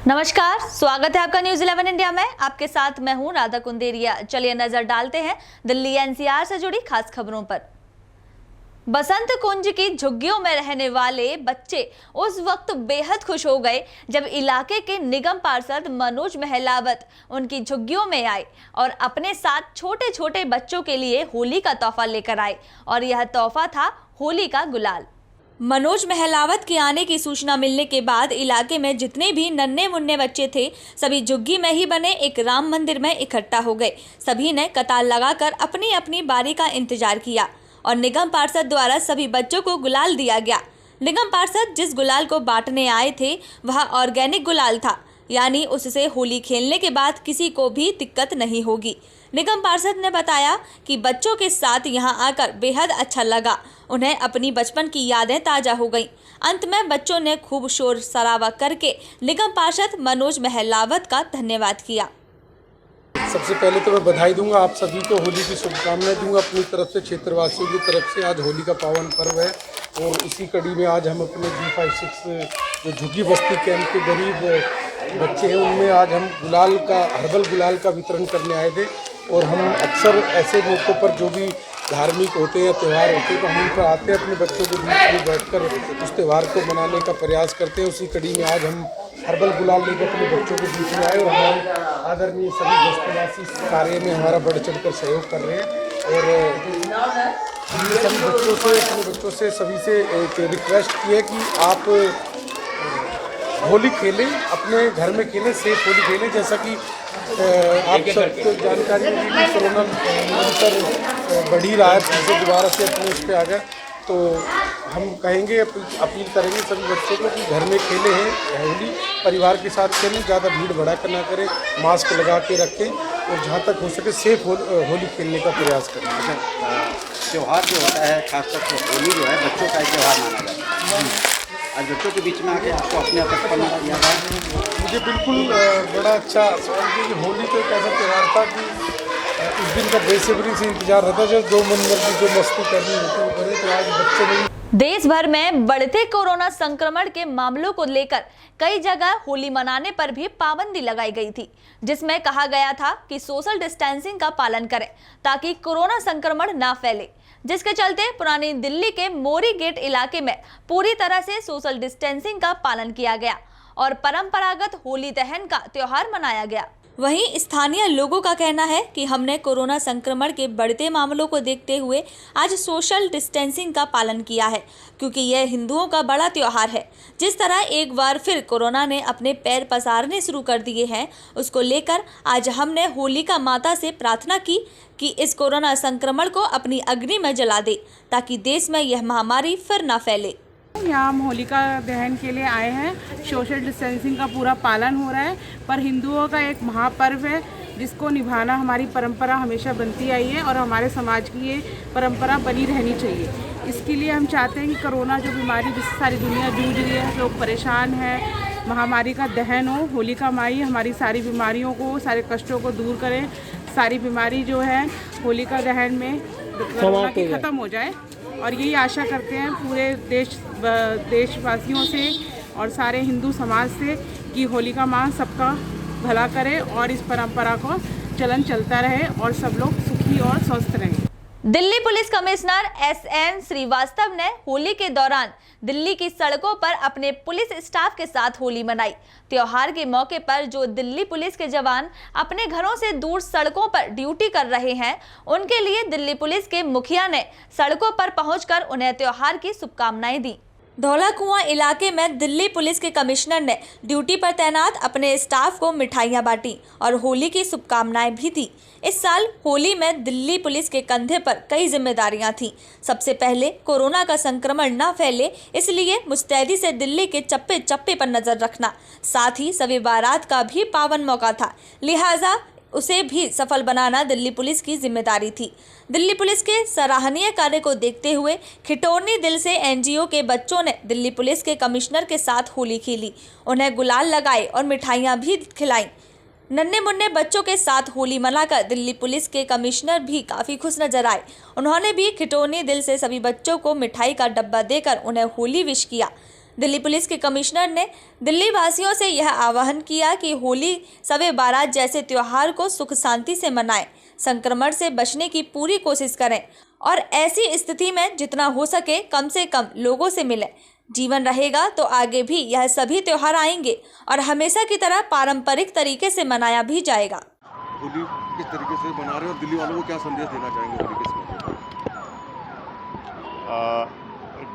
नमस्कार, स्वागत है आपका न्यूज़ 11 इंडिया में। आपके साथ मैं हूं राधा कुंदेरिया। चलिए नजर डालते हैं दिल्ली एनसीआर से जुड़ी खास खबरों पर। बसंत कुंज की झुग्गियों में रहने वाले बच्चे उस वक्त बेहद खुश हो गए जब इलाके के निगम पार्षद मनोज महलावत उनकी झुग्गियों में आए और अपने साथ छोटे छोटे बच्चों के लिए होली का तोहफा लेकर आए, और यह तोहफा था होली का गुलाल। मनोज महलावत के आने की सूचना मिलने के बाद इलाके में जितने भी नन्हे मुन्ने बच्चे थे सभी झुग्गी में ही बने एक राम मंदिर में इकट्ठा हो गए। सभी ने कतार लगाकर अपनी अपनी बारी का इंतजार किया और निगम पार्षद द्वारा सभी बच्चों को गुलाल दिया गया। निगम पार्षद जिस गुलाल को बांटने आए थे वह ऑर्गेनिक गुलाल था, यानी उससे होली खेलने के बाद किसी को भी दिक्कत नहीं होगी। निगम पार्षद ने बताया कि बच्चों के साथ यहां आकर बेहद अच्छा लगा, उन्हें अपनी बचपन की यादें ताज़ा हो गईं। अंत में बच्चों ने खूब शोर शराबा करके निगम पार्षद मनोज महलावत का धन्यवाद किया। सबसे पहले तो मैं बधाई दूंगा, आप सभी को होली की शुभकामनाएं दूंगा अपनी तरफ से, क्षेत्रवासियों की तरफ से। आज होली का पावन पर्व है और इसी कड़ी में आज हम अपने G56 जो झुग्गी बस्ती कैंप के गरीब बच्चे हैं उनमें आज हम गुलाल का हर्बल गुलाल का वितरण करने आए थे। और हम अक्सर ऐसे मौक़ों पर जो भी धार्मिक होते हैं या त्यौहार होते हैं तो हम उन पर आते हैं, अपने बच्चों के बीच में बैठकर उस त्यौहार को मनाने का प्रयास करते हैं। उसी कड़ी में आज हम हर्बल गुलाल लेकर अपने बच्चों के बीच में आए और हमारे आदरणीय सभी बस्तीवासी इस कार्य में हमारा बढ़ चढ़ कर सहयोग कर रहे हैं। और हमने सभी बच्चों से अपने बच्चों से सभी से एक रिक्वेस्ट की है कि आप होली खेलें, अपने घर में खेलें, सेफ होली खेलें। जैसा कि आप सबको जानकारी होगी कि कोरोना निरंतर बढ़ ही रहा है, फिर से दोबारा से अपने उस पर आ गया, तो हम कहेंगे, अपील करेंगे सभी बच्चों को कि घर में खेलें हैं होली, परिवार के साथ खेलें, ज़्यादा भीड़ भड़ाका ना करें, मास्क लगा के रखें और जहाँ तक हो सके सेफ होली खेलने का प्रयास करें। त्यौहार जो होता है खासतौर पर होली जो है बच्चों का एक त्यौहार माना जाता है। आज बच्चों के बीच में आके आपको अपने बचपन याद आया? मुझे बिल्कुल बड़ा अच्छा सवाल किया कि होली तो एक ऐसा त्यौहार था कि उस दिन का बेसब्री से इंतजार रहता है, जो मन मर्जी जो मस्ती करनी होती है वो करे। तो आज बच्चे नहीं। देश भर में बढ़ते कोरोना संक्रमण के मामलों को लेकर कई जगह होली मनाने पर भी पाबंदी लगाई गई थी, जिसमें कहा गया था कि सोशल डिस्टेंसिंग का पालन करें ताकि कोरोना संक्रमण ना फैले, जिसके चलते पुरानी दिल्ली के मोरी गेट इलाके में पूरी तरह से सोशल डिस्टेंसिंग का पालन किया गया और परंपरागत होली दहन का त्योहार मनाया गया। वहीं स्थानीय लोगों का कहना है कि हमने कोरोना संक्रमण के बढ़ते मामलों को देखते हुए आज सोशल डिस्टेंसिंग का पालन किया है, क्योंकि यह हिंदुओं का बड़ा त्यौहार है। जिस तरह एक बार फिर कोरोना ने अपने पैर पसारने शुरू कर दिए हैं, उसको लेकर आज हमने होलिका माता से प्रार्थना की कि इस कोरोना संक्रमण को अपनी अग्नि में जला दे ताकि देश में यह महामारी फिर न फैले। यहाँ हम होलिका दहन के लिए आए हैं। सोशल डिस्टेंसिंग का पूरा पालन हो रहा है, पर हिंदुओं का एक महापर्व है जिसको निभाना हमारी परंपरा हमेशा बनती आई है और हमारे समाज की ये परंपरा बनी रहनी चाहिए। इसके लिए हम चाहते हैं कि कोरोना जो बीमारी जिससे सारी दुनिया जूझ रही है, लोग परेशान हैं, महामारी का दहन हो। होलिका माई हमारी सारी बीमारियों को, सारे कष्टों को दूर करें। सारी बीमारी जो है होलिका दहन में कोरोना की ख़त्म हो जाए और यही आशा करते हैं पूरे देशवासियों से और सारे हिंदू समाज से कि होलिका माँ सबका भला करे और इस परंपरा को चलन चलता रहे और सब लोग सुखी और स्वस्थ रहें। Delhi police commissioner SN Srivastava ने होली के दौरान दिल्ली की सड़कों पर अपने पुलिस स्टाफ के साथ होली मनाई। त्योहार के मौके पर जो दिल्ली पुलिस के जवान अपने घरों से दूर सड़कों पर ड्यूटी कर रहे हैं, उनके लिए दिल्ली पुलिस के मुखिया ने सड़कों पर पहुंचकर उन्हें त्योहार की शुभकामनाएं दी। धौला कुआं इलाके में दिल्ली पुलिस के कमिश्नर ने ड्यूटी पर तैनात अपने स्टाफ को मिठाइयां बांटी और होली की शुभकामनाएं भी दी। इस साल होली में दिल्ली पुलिस के कंधे पर कई जिम्मेदारियां थीं। सबसे पहले कोरोना का संक्रमण न फैले, इसलिए मुस्तैदी से दिल्ली के चप्पे चप्पे पर नजर रखना, साथ ही शब बारात का भी पावन मौका था, लिहाजा उसे भी सफल बनाना दिल्ली पुलिस की जिम्मेदारी थी। दिल्ली पुलिस के सराहनीय कार्य को देखते हुए खिटौनी दिल से NGO के बच्चों ने दिल्ली पुलिस के कमिश्नर के साथ होली खेली, उन्हें गुलाल लगाए और मिठाइयां भी खिलाईं। नन्हे मुन्ने बच्चों के साथ होली मनाकर दिल्ली पुलिस के कमिश्नर भी काफ़ी खुश नजर आए। उन्होंने भी खिटौनी दिल से सभी बच्चों को मिठाई का डब्बा देकर उन्हें होली विश किया। दिल्ली पुलिस के कमिश्नर ने दिल्ली वासियों से यह आह्वान किया कि होली शब बारात जैसे त्योहार को सुख शांति से मनाएं, संक्रमण से बचने की पूरी कोशिश करें और ऐसी स्थिति में जितना हो सके कम से कम लोगों से मिलें। जीवन रहेगा तो आगे भी यह सभी त्योहार आएंगे और हमेशा की तरह पारंपरिक तरीके से मनाया भी जाएगा। होली किस तरीके से मना रहे हो और दिल्ली वालों को क्या संदेश देना चाहेंगे होली के मौके पर?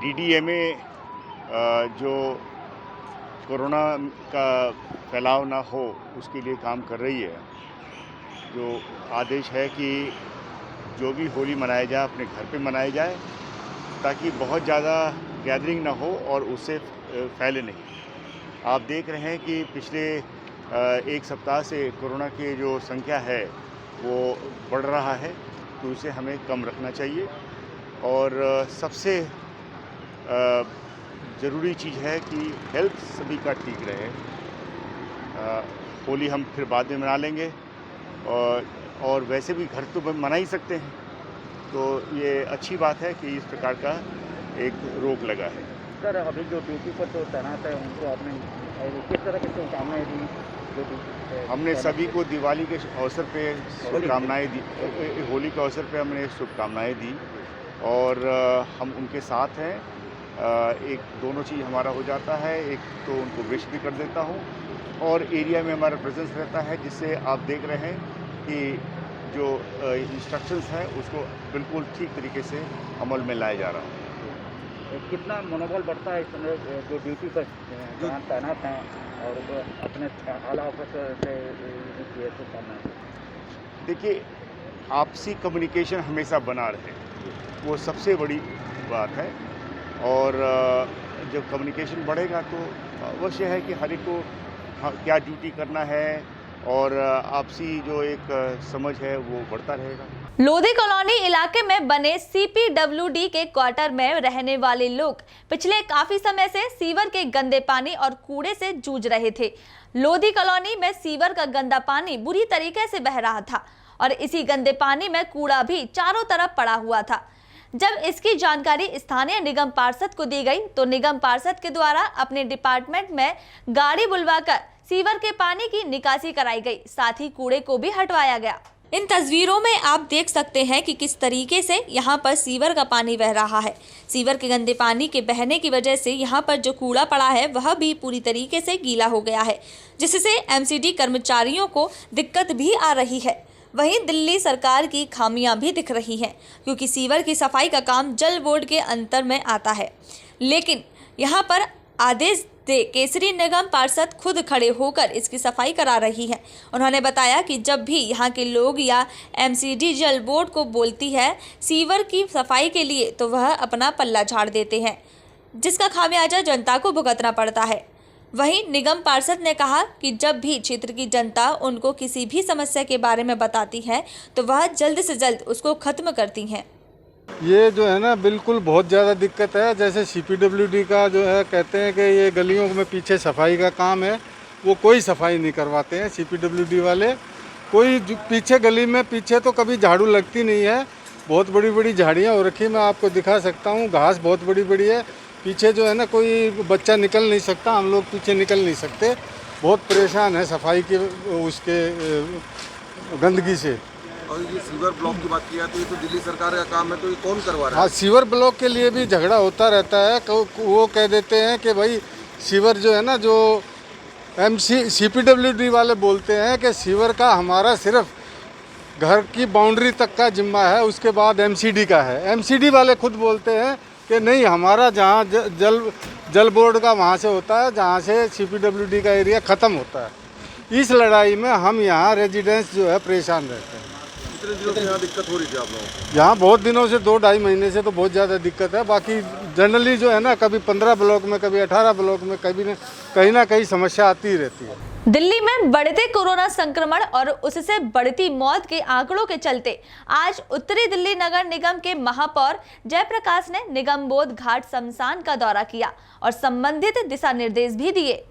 DDMA जो कोरोना का फैलाव ना हो उसके लिए काम कर रही है। जो आदेश है कि जो भी होली मनाया जाए अपने घर पे मनाया जाए ताकि बहुत ज़्यादा गैदरिंग ना हो और उससे फैले नहीं। आप देख रहे हैं कि पिछले एक सप्ताह से कोरोना की जो संख्या है वो बढ़ रहा है, तो उसे हमें कम रखना चाहिए। और सबसे ज़रूरी चीज़ है कि हेल्थ सभी का ठीक रहे। होली हम फिर बाद में मना लेंगे और वैसे भी घर तो मना ही सकते हैं, तो ये अच्छी बात है कि इस प्रकार का एक रोक लगा है। सर, अभी जो ड्यूटी पर तो तैनात है उनको आपने किस तरह की शुभकामनाएं दी? हमने सभी को दिवाली के अवसर पे शुभकामनाएं दी, होली के अवसर पे हमने शुभकामनाएं दी और हम उनके साथ हैं। एक दोनों चीज़ हमारा हो जाता है, एक तो उनको विश भी कर देता हूँ और एरिया में हमारा प्रेजेंस रहता है, जिससे आप देख रहे हैं कि जो इंस्ट्रक्शंस हैं उसको बिल्कुल ठीक तरीके से अमल में लाया जा रहा है। कितना मनोबल बढ़ता है इस समय जो ड्यूटी पर तैनात हैं और अपने आला अफसर से शुभकामनाएं? देखिए, आपसी कम्युनिकेशन हमेशा बना रहे, वो सबसे बड़ी बात है। और जब कम्युनिकेशन बढ़ेगा तो अवश्य है कि हर एक को क्या ड्यूटी करना है और आपसी जो एक समझ है वो बढ़ता रहेगा। लोधी कॉलोनी इलाके में बने CPWD के क्वार्टर में रहने वाले लोग पिछले काफी समय से सीवर के गंदे पानी और कूड़े से जूझ रहे थे। लोधी कॉलोनी में सीवर का गंदा पानी बुरी तरीके से बह रहा था और इसी गंदे पानी में कूड़ा भी चारों तरफ पड़ा हुआ था। जब इसकी जानकारी स्थानीय निगम पार्षद को दी गई तो निगम पार्षद के द्वारा अपने डिपार्टमेंट में गाड़ी बुलवाकर सीवर के पानी की निकासी कराई गई, साथ ही कूड़े को भी हटवाया गया। इन तस्वीरों में आप देख सकते हैं कि किस तरीके से यहाँ पर सीवर का पानी बह रहा है। सीवर के गंदे पानी के बहने की वजह से यहाँ पर जो कूड़ा पड़ा है वह भी पूरी तरीके से गीला हो गया है, जिससे MCD कर्मचारियों को दिक्कत भी आ रही है। वहीं दिल्ली सरकार की खामियां भी दिख रही हैं, क्योंकि सीवर की सफाई का काम जल बोर्ड के अंतर में आता है, लेकिन यहाँ पर आदेश दे केसरी निगम पार्षद खुद खड़े होकर इसकी सफाई करा रही है। उन्होंने बताया कि जब भी यहाँ के लोग या MCD जल बोर्ड को बोलती है सीवर की सफाई के लिए तो वह अपना पल्ला झाड़ देते हैं, जिसका खामियाजा जनता को भुगतना पड़ता है। वहीं निगम पार्षद ने कहा कि जब भी क्षेत्र की जनता उनको किसी भी समस्या के बारे में बताती है तो वह जल्द से जल्द उसको खत्म करती हैं। ये जो है ना बिल्कुल बहुत ज़्यादा दिक्कत है। जैसे CPWD का जो है कहते हैं कि ये गलियों में पीछे सफाई का काम है, वो कोई सफाई नहीं करवाते हैं CPWD वाले। कोई पीछे गली में पीछे तो कभी झाड़ू लगती नहीं है, बहुत बड़ी बड़ी झाड़ियाँ हो रखी, मैं आपको दिखा सकता हूँ, घास बहुत बड़ी बड़ी है। पीछे जो है ना कोई बच्चा निकल नहीं सकता, हम लोग पीछे निकल नहीं सकते, बहुत परेशान है सफाई के उसके गंदगी से। और ये सीवर ब्लॉक की बात किया तो ये तो दिल्ली सरकार का काम है, तो ये कौन करवा रहा है? हाँ, सीवर ब्लॉक के लिए भी झगड़ा होता रहता है। वो कह देते हैं कि भाई सीवर जो है ना, जो CPWD वाले बोलते हैं कि सीवर का हमारा सिर्फ घर की बाउंड्री तक का जिम्मा है, उसके बाद MCD का है। MCD वाले खुद बोलते हैं कि नहीं, हमारा जहाँ जल बोर्ड का वहाँ से होता है, जहाँ से CPWD का एरिया ख़त्म होता है। इस लड़ाई में हम यहाँ रेजिडेंट्स जो है परेशान रहते हैं। कितने दिनों से यहाँ दिक्कत हो रही थी आप लोगों को? यहाँ बहुत दिनों से 2-2.5 महीने से तो बहुत ज़्यादा दिक्कत है। बाकी जनरली जो है ना, कभी 15 ब्लॉक में, कभी 18 ब्लॉक में, कहीं ना कहीं समस्या आती ही रहती है। दिल्ली में बढ़ते कोरोना संक्रमण और उससे बढ़ती मौत के आंकड़ों के चलते आज उत्तरी दिल्ली नगर निगम के महापौर जयप्रकाश ने निगम बोध घाट शमशान का दौरा किया और संबंधित दिशा निर्देश भी दिए।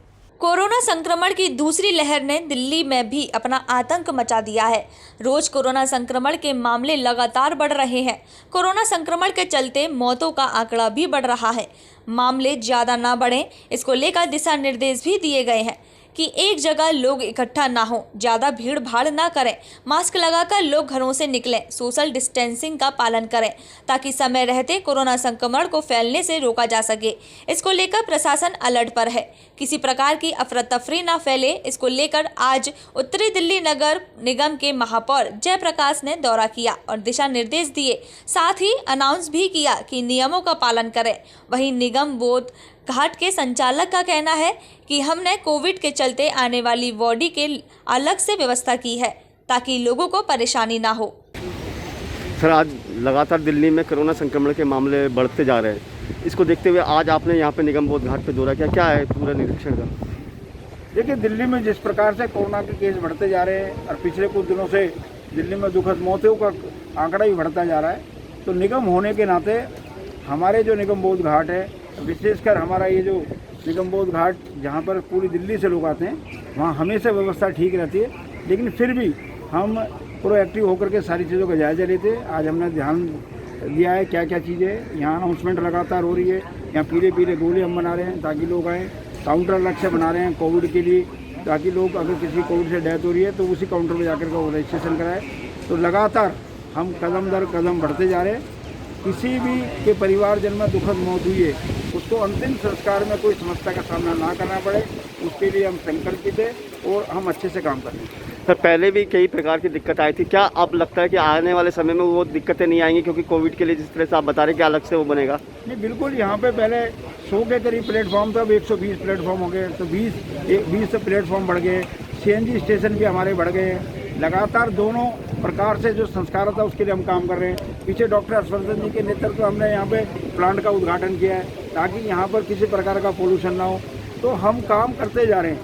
कोरोना संक्रमण की दूसरी लहर ने दिल्ली में भी अपना आतंक मचा दिया है। रोज कोरोना संक्रमण के मामले लगातार बढ़ रहे हैं। कोरोना संक्रमण के चलते मौतों का आंकड़ा भी बढ़ रहा है। मामले ज़्यादा ना बढ़ें, इसको लेकर दिशा निर्देश भी दिए गए हैं कि एक जगह लोग इकट्ठा ना हो, ज़्यादा भीड़ भाड़ ना करें, मास्क लगाकर लोग घरों से निकलें, सोशल डिस्टेंसिंग का पालन करें ताकि समय रहते कोरोना संक्रमण को फैलने से रोका जा सके। इसको लेकर प्रशासन अलर्ट पर है। किसी प्रकार की अफरा तफरी ना फैले, इसको लेकर आज उत्तरी दिल्ली नगर निगम के महापौर जयप्रकाश ने दौरा किया और दिशा निर्देश दिए। साथ ही अनाउंस भी किया कि नियमों का पालन करें। वहीं निगम बोध घाट के संचालक का कहना है कि हमने कोविड के चलते आने वाली बॉडी के अलग से व्यवस्था की है ताकि लोगों को परेशानी ना हो। सर, आज लगातार दिल्ली में कोरोना संक्रमण के मामले बढ़ते जा रहे हैं। इसको देखते हुए आज आपने यहाँ पे निगम बोध घाट पे दौरा किया, क्या है पूरा निरीक्षण का? देखिए, दिल्ली में जिस प्रकार से कोरोना के केस बढ़ते जा रहे हैं और पिछले कुछ दिनों से दिल्ली में दुखद मौतों का आंकड़ा भी बढ़ता जा रहा है, तो निगम होने के नाते हमारे जो निगम बोध घाट है, विशेषकर हमारा ये जो निगम बोध घाट जहाँ पर पूरी दिल्ली से लोग आते हैं, वहाँ हमेशा व्यवस्था ठीक रहती है। लेकिन फिर भी हम प्रोएक्टिव होकर के सारी चीज़ों का जायजा लेते हैं। आज हमने ध्यान दिया है क्या क्या चीज़ें, यहाँ अनाउंसमेंट लगातार हो रही है। यहाँ पीले पीले गोले हम बना रहे हैं ताकि लोग आएँ। काउंटर अलग से बना रहे हैं कोविड के लिए ताकि लोग, अगर किसी कोविड से डेथ हो रही है तो उसी काउंटर पर जाकर के वो रजिस्ट्रेशन कराए। तो लगातार हम कदम दर कदम बढ़ते जा रहे हैं। किसी भी के परिवारजन में दुखद मौत हुई है, उसको अंतिम संस्कार में कोई समस्या का सामना ना करना पड़े, उसके लिए हम संकल्पित हैं और हम अच्छे से काम कर रहे हैं। सर, पहले भी कई प्रकार की दिक्कत आई थी, क्या अब लगता है कि आने वाले समय में वो दिक्कतें नहीं आएंगी क्योंकि कोविड के लिए जिस तरह से आप बता रहे हैं कि अलग से वो बनेगा? नहीं, बिल्कुल। यहाँ पे पहले 100 के करीब प्लेटफॉर्म था, अब 120 प्लेटफॉर्म हो गए, तो 20 से प्लेटफॉर्म बढ़ गए। CNG स्टेशन भी हमारे बढ़ गए। लगातार दोनों प्रकार से जो संस्कार था उसके लिए हम काम कर रहे हैं। पीछे डॉक्टर हर्षवर्धन जी के नेतृत्व हमने यहाँ पे प्लांट का उद्घाटन किया है ताकि यहाँ पर किसी प्रकार का पोल्यूशन ना हो। तो हम काम करते जा रहे हैं,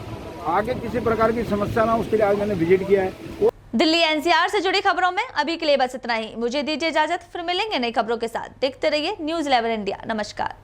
आगे किसी प्रकार की समस्या ना हो, उसके लिए आज मैंने विजिट किया है। दिल्ली NCR से जुड़ी खबरों में अभी के लिए बस इतना ही। मुझे दीजिए इजाजत, फिर मिलेंगे नई खबरों के साथ। देखते रहिए News 11 इंडिया। नमस्कार।